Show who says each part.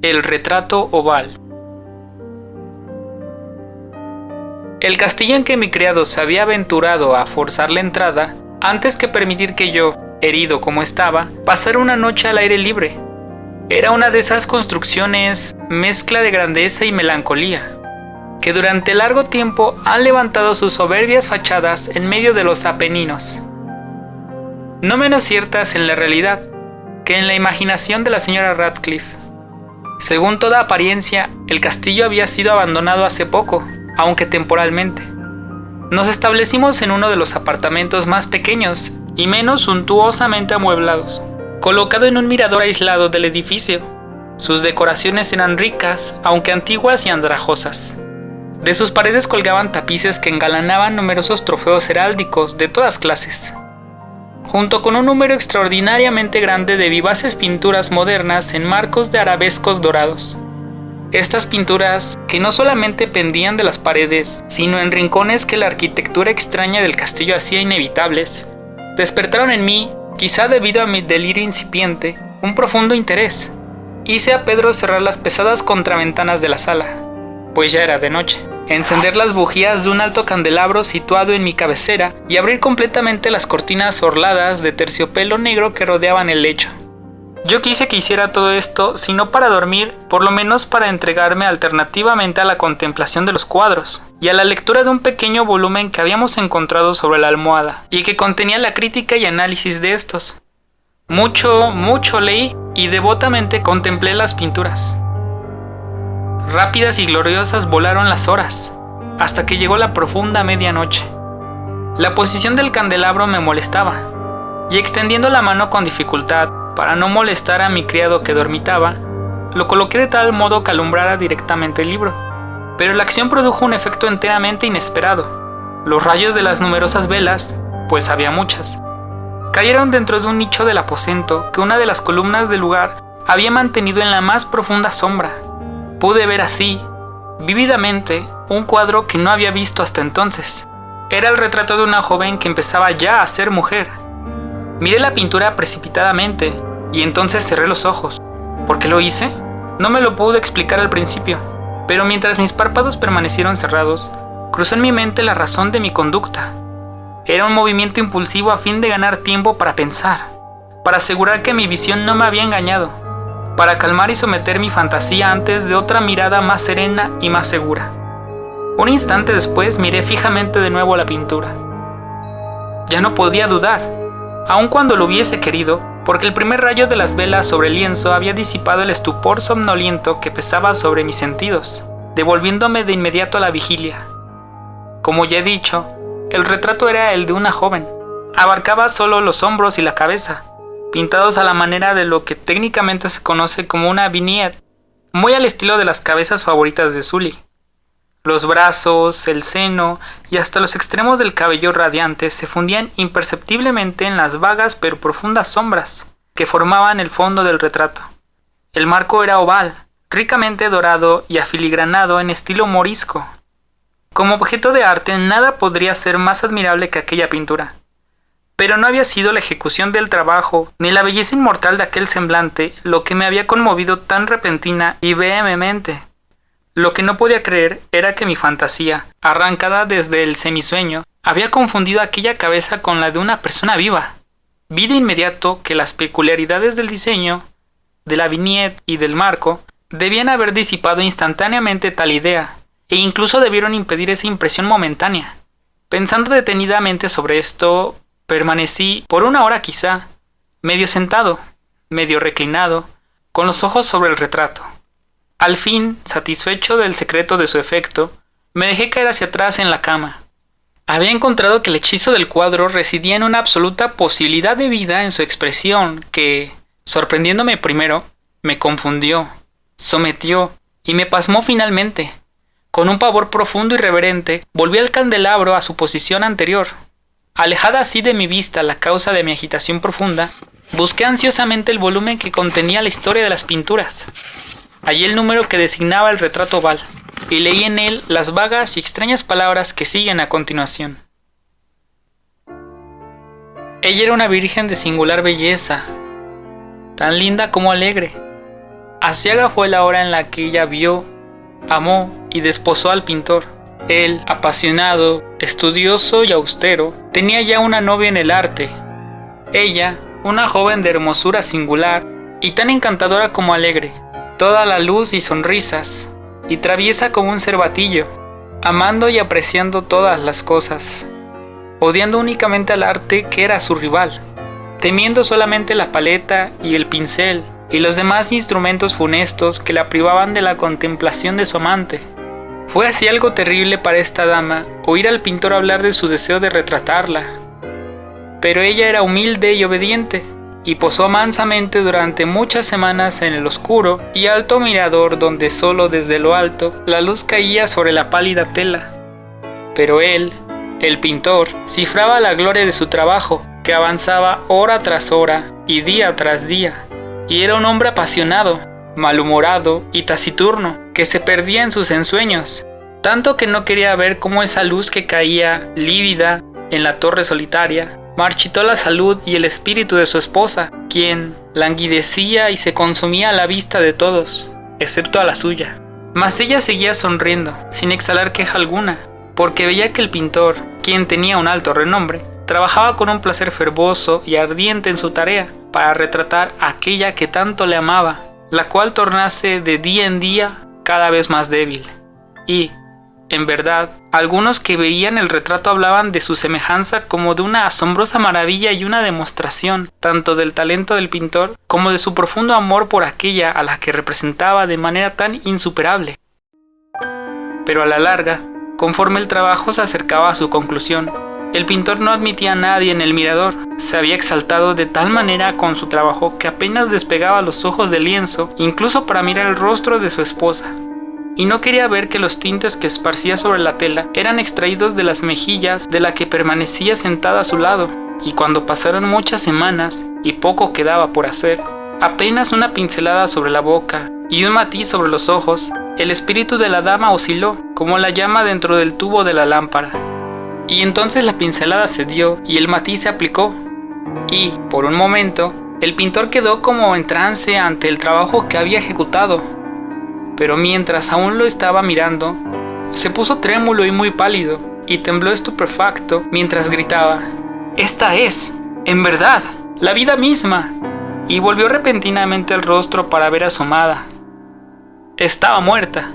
Speaker 1: El retrato oval. El castillo en que mi criado se había aventurado a forzar la entrada, antes que permitir que yo, herido como estaba, pasara una noche al aire libre. Era una de esas construcciones mezcla de grandeza y melancolía, que durante largo tiempo han levantado sus soberbias fachadas en medio de los Apeninos, no menos ciertas en la realidad que en la imaginación de la señora Radcliffe. Según toda apariencia, el castillo había sido abandonado hace poco, aunque temporalmente. Nos establecimos en uno de los apartamentos más pequeños y menos suntuosamente amueblados, colocado en un mirador aislado del edificio. Sus decoraciones eran ricas, aunque antiguas y andrajosas. De sus paredes colgaban tapices que engalanaban numerosos trofeos heráldicos de todas clases, junto con un número extraordinariamente grande de vivaces pinturas modernas en marcos de arabescos dorados. Estas pinturas, que no solamente pendían de las paredes, sino en rincones que la arquitectura extraña del castillo hacía inevitables, despertaron en mí, quizá debido a mi delirio incipiente, un profundo interés. Hice a Pedro cerrar las pesadas contraventanas de la sala, pues ya era de noche, encender las bujías de un alto candelabro situado en mi cabecera y abrir completamente las cortinas orladas de terciopelo negro que rodeaban el lecho. Yo quise que hiciera todo esto, si no para dormir, por lo menos para entregarme alternativamente a la contemplación de los cuadros y a la lectura de un pequeño volumen que habíamos encontrado sobre la almohada y que contenía la crítica y análisis de estos. Mucho leí y devotamente contemplé las pinturas. Rápidas y gloriosas volaron las horas, hasta que llegó la profunda medianoche. La posición del candelabro me molestaba, y extendiendo la mano con dificultad, para no molestar a mi criado que dormitaba, lo coloqué de tal modo que alumbrara directamente el libro. Pero la acción produjo un efecto enteramente inesperado. Los rayos de las numerosas velas, pues había muchas, cayeron dentro de un nicho del aposento que una de las columnas del lugar había mantenido en la más profunda sombra. Pude ver así, vívidamente, un cuadro que no había visto hasta entonces. Era el retrato de una joven que empezaba ya a ser mujer. Miré la pintura precipitadamente y entonces cerré los ojos. ¿Por qué lo hice? No me lo pude explicar al principio, pero mientras mis párpados permanecieron cerrados, cruzó en mi mente la razón de mi conducta. Era un movimiento impulsivo a fin de ganar tiempo para pensar, para asegurar que mi visión no me había engañado, para calmar y someter mi fantasía antes de otra mirada más serena y más segura. Un instante después miré fijamente de nuevo la pintura. Ya no podía dudar, aun cuando lo hubiese querido, porque el primer rayo de las velas sobre el lienzo había disipado el estupor somnoliento que pesaba sobre mis sentidos, devolviéndome de inmediato a la vigilia. Como ya he dicho, el retrato era el de una joven. Abarcaba solo los hombros y la cabeza, pintados a la manera de lo que técnicamente se conoce como una vignette, muy al estilo de las cabezas favoritas de Sully. Los brazos, el seno y hasta los extremos del cabello radiante se fundían imperceptiblemente en las vagas pero profundas sombras que formaban el fondo del retrato. El marco era oval, ricamente dorado y afiligranado en estilo morisco. Como objeto de arte nada podría ser más admirable que aquella pintura. Pero no había sido la ejecución del trabajo, ni la belleza inmortal de aquel semblante, lo que me había conmovido tan repentina y vehementemente. Lo que no podía creer era que mi fantasía, arrancada desde el semisueño, había confundido aquella cabeza con la de una persona viva. Vi de inmediato que las peculiaridades del diseño, de la vignette y del marco, debían haber disipado instantáneamente tal idea, e incluso debieron impedir esa impresión momentánea. Pensando detenidamente sobre esto, permanecí, por una hora quizá, medio sentado, medio reclinado, con los ojos sobre el retrato. Al fin, satisfecho del secreto de su efecto, me dejé caer hacia atrás en la cama. Había encontrado que el hechizo del cuadro residía en una absoluta posibilidad de vida en su expresión que, sorprendiéndome primero, me confundió, sometió y me pasmó finalmente. Con un pavor profundo y reverente, volví al candelabro a su posición anterior. Alejada así de mi vista la causa de mi agitación profunda, busqué ansiosamente el volumen que contenía la historia de las pinturas. Hallé el número que designaba el retrato oval, y leí en él las vagas y extrañas palabras que siguen a continuación. Ella era una virgen de singular belleza, tan linda como alegre. Aciaga fue la hora en la que ella vio, amó y desposó al pintor. Él, apasionado, estudioso y austero, tenía ya una novia en el arte. Ella, una joven de hermosura singular y tan encantadora como alegre, toda la luz y sonrisas, y traviesa como un cervatillo, amando y apreciando todas las cosas, odiando únicamente al arte que era su rival, temiendo solamente la paleta y el pincel y los demás instrumentos funestos que la privaban de la contemplación de su amante. Fue así algo terrible para esta dama oír al pintor hablar de su deseo de retratarla, pero ella era humilde y obediente, y posó mansamente durante muchas semanas en el oscuro y alto mirador donde solo desde lo alto la luz caía sobre la pálida tela. Pero él, el pintor, cifraba la gloria de su trabajo, que avanzaba hora tras hora y día tras día, y era un hombre apasionado, malhumorado y taciturno, que se perdía en sus ensueños, tanto que no quería ver cómo esa luz que caía lívida en la torre solitaria marchitó la salud y el espíritu de su esposa, quien languidecía y se consumía a la vista de todos, excepto a la suya. Mas ella seguía sonriendo, sin exhalar queja alguna, porque veía que el pintor, quien tenía un alto renombre, trabajaba con un placer fervoroso y ardiente en su tarea, para retratar a aquella que tanto le amaba, la cual tornase de día en día cada vez más débil. Y, en verdad, algunos que veían el retrato hablaban de su semejanza como de una asombrosa maravilla y una demostración tanto del talento del pintor como de su profundo amor por aquella a la que representaba de manera tan insuperable. Pero a la larga, conforme el trabajo se acercaba a su conclusión, el pintor no admitía a nadie en el mirador. Se había exaltado de tal manera con su trabajo que apenas despegaba los ojos del lienzo, incluso para mirar el rostro de su esposa. Y no quería ver que los tintes que esparcía sobre la tela eran extraídos de las mejillas de la que permanecía sentada a su lado, y cuando pasaron muchas semanas y poco quedaba por hacer, apenas una pincelada sobre la boca y un matiz sobre los ojos, el espíritu de la dama osciló como la llama dentro del tubo de la lámpara. Y entonces la pincelada cedió y el matiz se aplicó, y, por un momento, el pintor quedó como en trance ante el trabajo que había ejecutado. Pero mientras aún lo estaba mirando, se puso trémulo y muy pálido, y tembló estupefacto mientras gritaba: «¡Esta es, en verdad, la vida misma!» Y volvió repentinamente el rostro para ver a su amada. Estaba muerta.